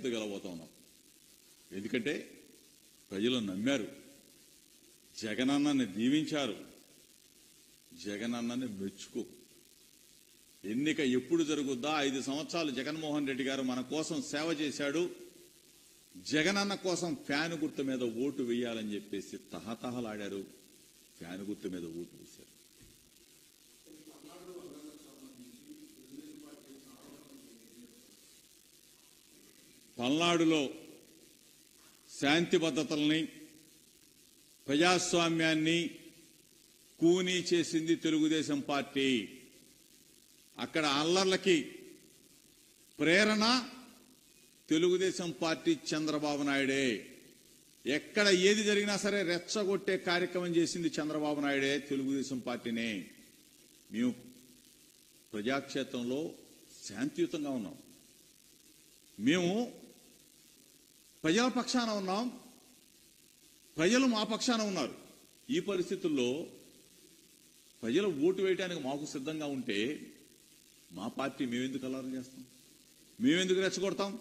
మెజార్టీతో గెలవబోతా ఉన్నాం. ఎందుకంటే ప్రజలు నమ్మారు, జగనన్నని దీవించారు, జగనన్నని మెచ్చుకో. ఎన్నిక ఎప్పుడు జరుగుద్దా? 5 సంవత్సరాలు జగన్మోహన్ రెడ్డి గారు మన కోసం సేవ చేశాడు, జగనన్న కోసం ఫ్యాన్ గుర్తు మీద ఓటు వేయాలని చెప్పేసి తహతహలాడారు. ఫ్యాన్ గుర్తు మీద ఓటు వేశారు. పల్నాడులో శాంతి భద్రతల్ని, ప్రజాస్వామ్యాన్ని కూనీ చేసింది తెలుగుదేశం పార్టీ. అక్కడ అల్లర్లకి ప్రేరణ తెలుగుదేశం పార్టీ, చంద్రబాబు నాయుడే. ఎక్కడ ఏది జరిగినా సరే రెచ్చగొట్టే కార్యక్రమం చేసింది చంద్రబాబు నాయుడే, తెలుగుదేశం పార్టీనే. మేము ప్రజాక్షేత్రంలో శాంతియుతంగా ఉన్నాం, మేము ప్రజల పక్షాన ఉన్నాం, ప్రజలు మా పక్షాన ఉన్నారు. ఈ పరిస్థితుల్లో ప్రజలు ఓటు వేయడానికి మాకు సిద్ధంగా ఉంటే మా పార్టీ మేమెందుకు అల్లరి చేస్తాం, మేమెందుకు రెచ్చగొడతాం?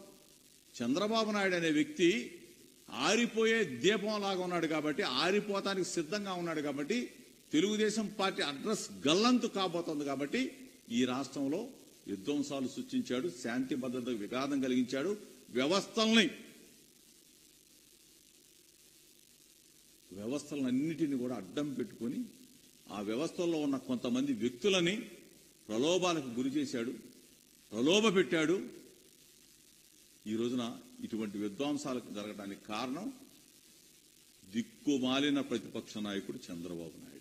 చంద్రబాబు నాయుడు అనే వ్యక్తి ఆరిపోయే దీపంలాగా ఉన్నాడు కాబట్టి, ఆరిపోతానికి సిద్ధంగా ఉన్నాడు కాబట్టి, తెలుగుదేశం పార్టీ అడ్రస్ గల్లంతు కాబోతోంది కాబట్టి ఈ రాష్ట్రంలో విధ్వంసాలు సృష్టించాడు, శాంతి భద్రతకు విఘాతం కలిగించాడు, వ్యవస్థలన్నిటిని కూడా అడ్డం పెట్టుకుని ఆ వ్యవస్థల్లో ఉన్న కొంతమంది వ్యక్తులని ప్రలోభాలకు గురి చేశాడు, ప్రలోభ పెట్టాడు. ఈ రోజున ఇటువంటి విధ్వంసాలకు జరగడానికి కారణం దిక్కుమాలిన ప్రతిపక్ష నాయకుడు చంద్రబాబు నాయుడు.